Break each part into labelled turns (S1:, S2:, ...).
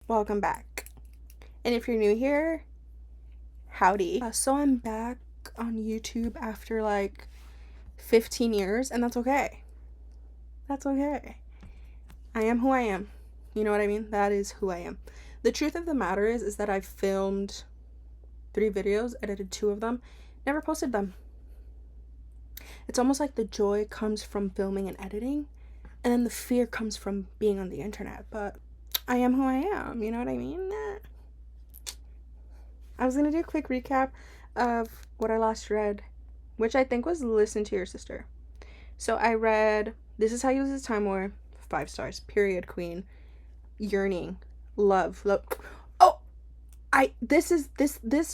S1: welcome back. And if you're new here, howdy. So I'm back on YouTube after like 15 years, and that's okay. That's okay. I am who I am. You know what I mean? That is who I am. The truth of the matter is that I've filmed 3 videos, edited 2 of them, never posted them. It's almost like the joy comes from filming and editing, and then the fear comes from being on the internet. But I am who I am, you know what I mean? I was gonna do a quick recap of what I last read, which I think was Listen to Your Sister. So I read This Is How You Lose Time War, 5 stars, period, queen. Yearning, love. Oh, this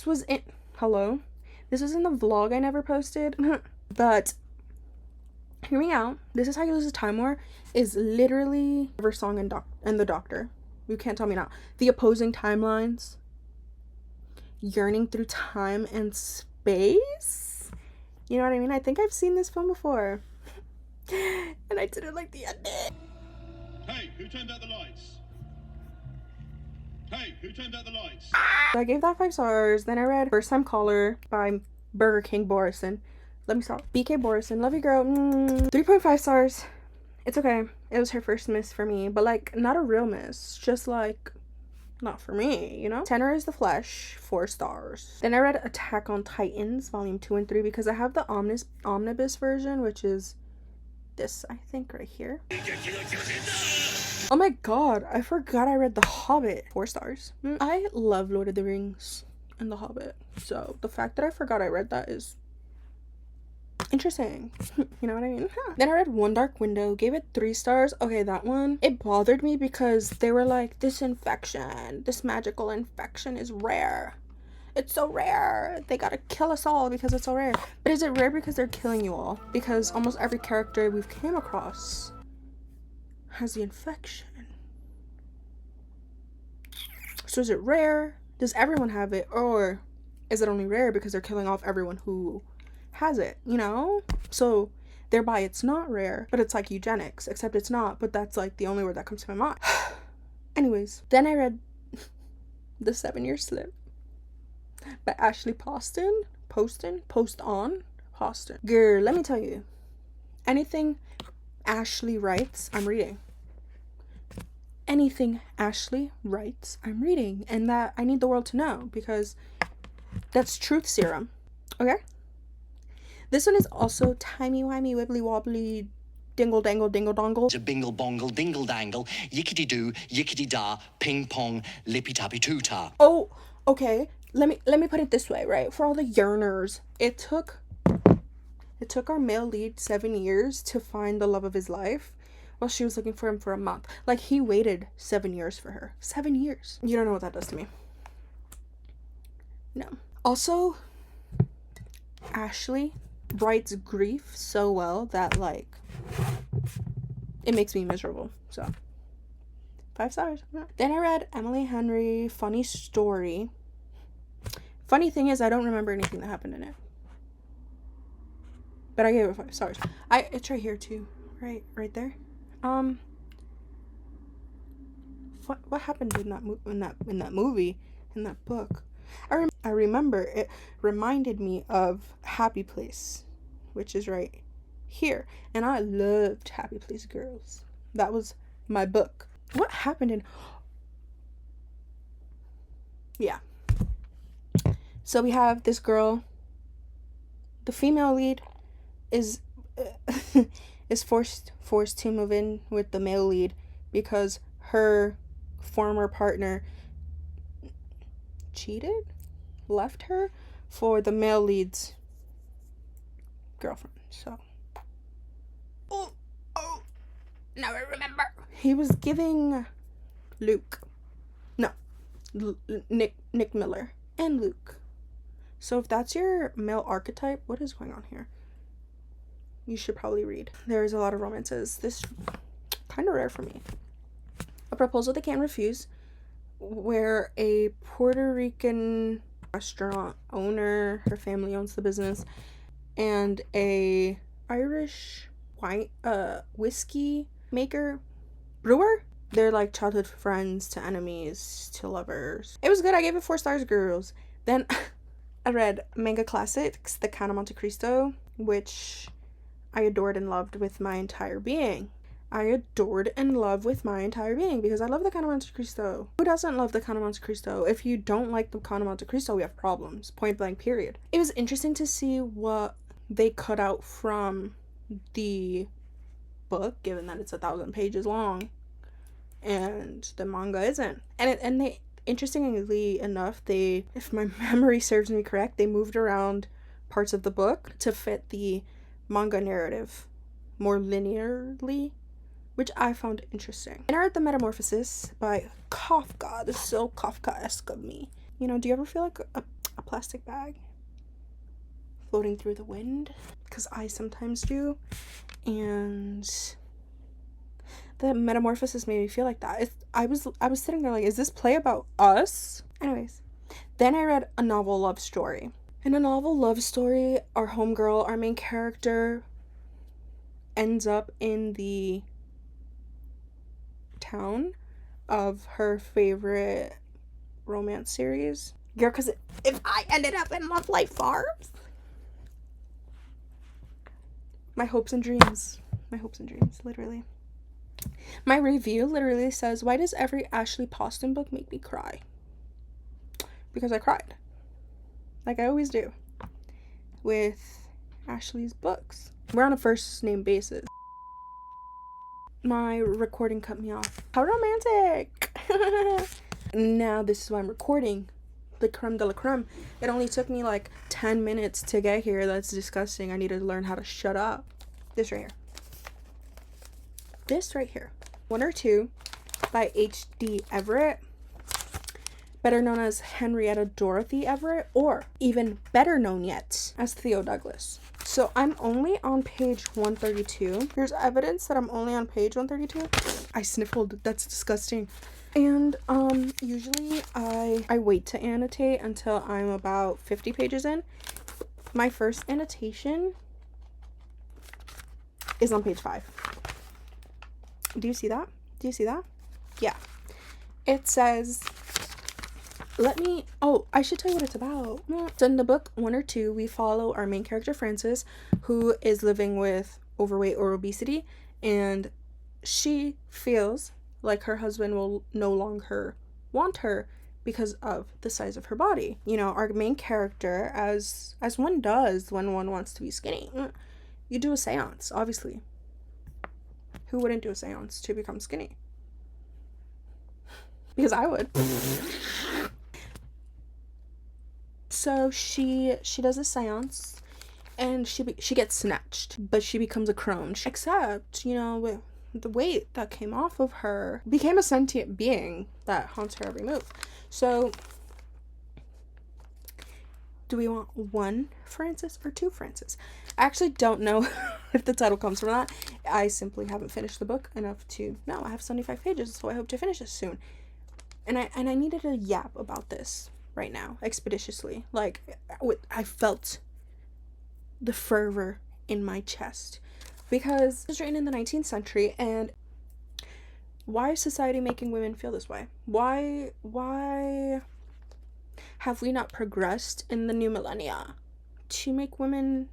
S1: was in, hello? This was in the vlog I never posted, but hear me out. This Is How You Lose Time War is literally River Song and The Doctor. You can't tell me not. The opposing timelines. Yearning through time and space. You know what I mean? I think I've seen this film before. And I didn't like the ending.
S2: Hey, who turned out the lights? Hey, who turned out the lights?
S1: So I gave that 5 stars. Then I read First Time Caller by Burger King Borison. Let me stop. BK Borison, love you girl. 3.5 stars. It's okay. It was her first miss for me, but like not a real miss, just like not for me, you know? Tenor is the Flesh, 4 stars. Then I read Attack on Titans volume 2 and 3 because I have the omnibus version, which is this, I think, right here. Oh my god, I forgot I read The Hobbit, 4 stars. I love Lord of the Rings and The Hobbit, so the fact that I forgot I read that is interesting. You know what I mean? Then I read One Dark Window, gave it 3 stars. Okay, that one, it bothered me because they were like, this magical infection is rare. It's so rare. They gotta kill us all because it's so rare. But is it rare because they're killing you all? Because almost every character we've came across has the infection. So is it rare? Does everyone have it? Or is it only rare because they're killing off everyone who has it, you know? So thereby it's not rare, but it's like eugenics, except it's not, but that's like the only word that comes to my mind. Anyways, then I read The 7-Year Slip by Ashley Poston. Girl, let me tell you, anything Ashley writes, I'm reading. Anything Ashley writes, I'm reading. And that I need the world to know, because that's truth serum. Okay? This one is also timey-wimey, wibbly-wobbly, dingle-dangle, dingle-dongle.
S3: Bingle-bongle, dingle-dangle, yickety-doo, yickety-da, ping-pong, lippy-tappy-too-ta.
S1: Oh, okay. Let me put it this way, right? For all the yearners, it took our male lead 7 years to find the love of his life, while she was looking for him for a month. Like, he waited 7 years for her. 7 years. You don't know what that does to me. No. Also, Ashley writes grief so well that, like, it makes me miserable. So 5 stars. Then I read Emily Henry, Funny Story. Funny thing is, I don't remember anything that happened in it, but I gave it 5 stars. It's right here too, right there. What happened in that movie, in that book? I remember it reminded me of Happy Place, which is right here, and I loved Happy Place Girls. That was my book. What happened in? Yeah. So we have this girl. The female lead is forced to move in with the male lead because her former partner left her for the male lead's girlfriend. So oh now I remember, he was giving Nick Miller and Luke. So if that's your male archetype, what is going on here? You should probably read. There's a lot of romances. This kind of rare for me. A Proposal They Can't Refuse, where a Puerto Rican restaurant owner, her family owns the business, and a Irish whiskey brewer They're like childhood friends to enemies to lovers. It was good. I gave it 4 stars, girls. Then I read manga classics, The Count of Monte Cristo, which I adored and loved with my entire being. I adored and loved with my entire being because I love The Count of Monte Cristo. Who doesn't love The Count of Monte Cristo? If you don't like The Count of Monte Cristo, we have problems. Point blank, period. It was interesting to see what they cut out from the book, given that it's 1,000 pages long and the manga isn't. And they, interestingly enough, they, if my memory serves me correct, they moved around parts of the book to fit the manga narrative more linearly, which I found interesting. And I read The Metamorphosis by Kafka. This is so Kafka-esque of me. You know, do you ever feel like a plastic bag floating through the wind? Because I sometimes do. And The Metamorphosis made me feel like that. I was sitting there like, is this play about us? Anyways, then I read A Novel Love Story. In A Novel Love Story, our homegirl, our main character, ends up in the town of her favorite romance series. Girl, because if I ended up in Love Life Farms, my hopes and dreams, literally. My review literally says, why does every Ashley Poston book make me cry? Because I cried. Like I always do with Ashley's books. We're on a first name basis. My recording cut me off. How romantic. Now this is why I'm recording. The creme de la creme. It only took me like 10 minutes to get here. That's disgusting. I need to learn how to shut up. This right here. 1 or 2 by H.D. Everett, better known as Henrietta Dorothy Everett, or even better known yet as Theo Douglas. So I'm only on page 132. There's evidence that I'm only on page 132. I sniffled. That's disgusting. And usually I wait to annotate until I'm about 50 pages in. My first annotation is on page 5. Do you see that? Yeah. It says, I should tell you what it's about. So in the book 1 or 2, we follow our main character, Frances, who is living with overweight or obesity, and she feels like her husband will no longer want her because of the size of her body. You know, our main character, as one does when one wants to be skinny, you do a seance, obviously. Who wouldn't do a seance to become skinny? Because I would. So she does a seance, and she gets snatched, but she becomes a crone. Except, you know, with the weight that came off of her, became a sentient being that haunts her every move. So, do we want 1 Frances or 2 Frances? I actually don't know if the title comes from that. I simply haven't finished the book enough to know. I have 75 pages, so I hope to finish this soon. And I needed to yap about this right now, expeditiously. Like, I felt the fervor in my chest. Because it was written in the 19th century, and why is society making women feel this way? Why have we not progressed in the new millennia to make women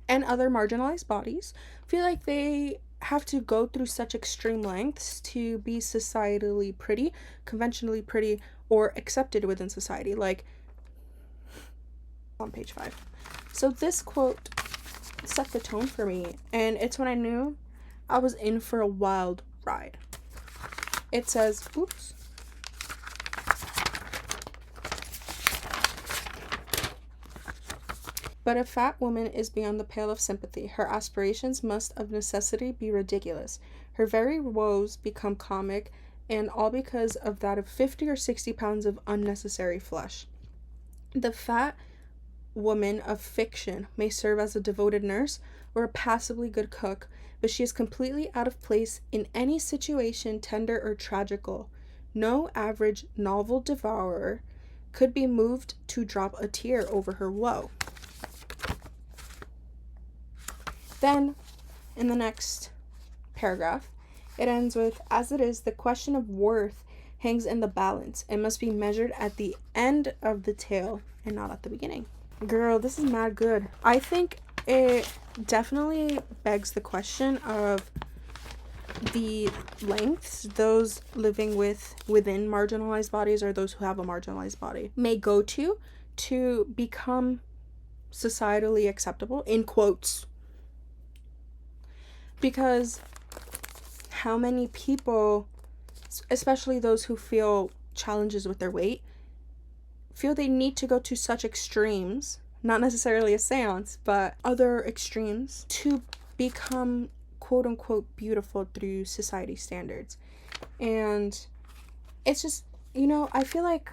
S1: and other marginalized bodies feel like they have to go through such extreme lengths to be societally pretty, conventionally pretty, or accepted within society? Like, on page 5. So this quote set the tone for me, and it's when I knew I was in for a wild ride. It says, oops. But a fat woman is beyond the pale of sympathy. Her aspirations must of necessity be ridiculous. Her very woes become comic, and all because of that of 50 or 60 pounds of unnecessary flesh. The fat woman of fiction may serve as a devoted nurse or a passably good cook, but she is completely out of place in any situation tender or tragical. No average novel devourer could be moved to drop a tear over her woe. Then, in the next paragraph, It ends with, as it is, the question of worth hangs in the balance. It must be measured at the end of the tale and not at the beginning. Girl, this is mad good. I think it definitely begs the question of the lengths those living within marginalized bodies, or those who have a marginalized body, may go to become societally acceptable, in quotes. Because how many people, especially those who feel challenges with their weight, feel they need to go to such extremes, not necessarily a seance, but other extremes, to become quote unquote beautiful through society standards. And it's just, I feel like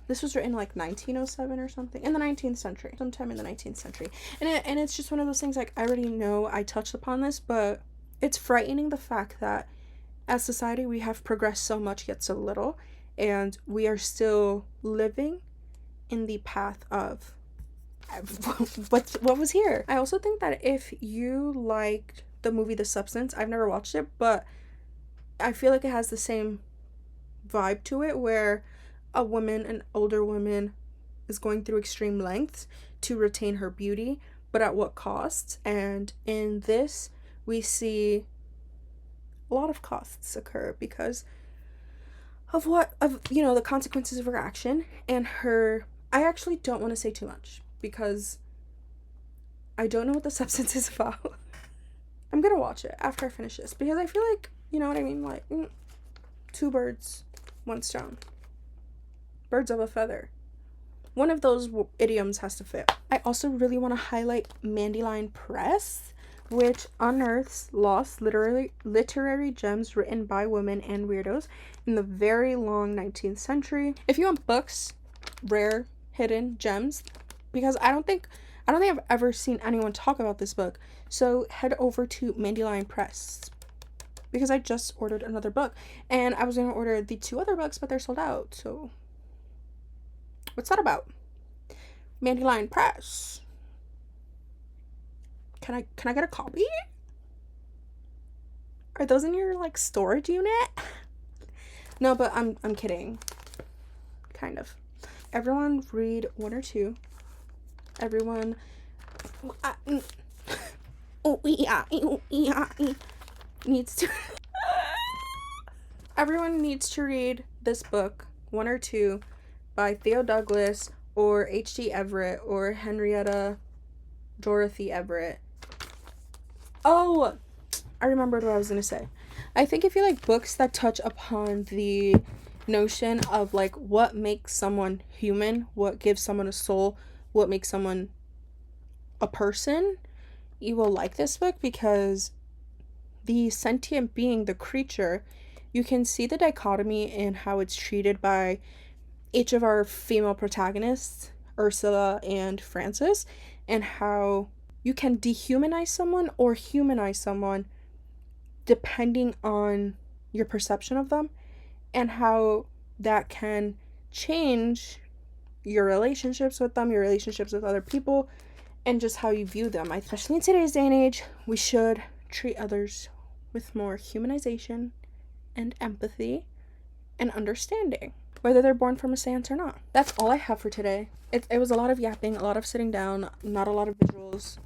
S1: this was written like 1907 or something, in the 19th century, sometime in the 19th century. And it's just one of those things, like, I already know I touched upon this, but it's frightening the fact that as society we have progressed so much yet so little, and we are still living in the path of what was here. I also think that if you liked the movie The Substance, I've never watched it, but I feel like it has the same vibe to it, where an older woman, is going through extreme lengths to retain her beauty, but at what cost? And in this, we see a lot of costs occur because of the consequences of her action and her. I actually don't want to say too much because I don't know what The Substance is about. I'm gonna watch it after I finish this because I feel like, you know what I mean, like, two birds, one stone. Birds of a feather. One of those idioms has to fit. I also really want to highlight Mandyline Press, which unearths lost literary gems written by women and weirdos in the very long 19th century. If you want books, rare, hidden gems, because I don't think I've ever seen anyone talk about this book, so head over to Mandyline Press, because I just ordered another book, and I was going to order the 2 other books, but they're sold out, so what's that about? Mandyline Press. Can I get a copy? Are those in your, like, storage unit? No, but I'm kidding. Kind of. Everyone read 1 or 2. Everyone needs to everyone needs to read this book, 1 or 2, by Theo Douglas or H.G. Everett or Henrietta Dorothy Everett. Oh, I remembered what I was going to say. I think if you like books that touch upon the notion of, like, what makes someone human, what gives someone a soul, what makes someone a person, you will like this book, because the sentient being, the creature, you can see the dichotomy in how it's treated by each of our female protagonists, Ursula and Frances, and how you can dehumanize someone or humanize someone depending on your perception of them, and how that can change your relationships with them, your relationships with other people, and just how you view them. Especially in today's day and age, we should treat others with more humanization and empathy and understanding, whether they're born from a seance or not. That's all I have for today. It was a lot of yapping, a lot of sitting down, not a lot of visuals.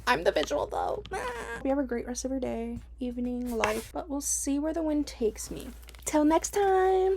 S1: I'm the visual, though. We have a great rest of your day, evening, life, but we'll see where the wind takes me. Till next time!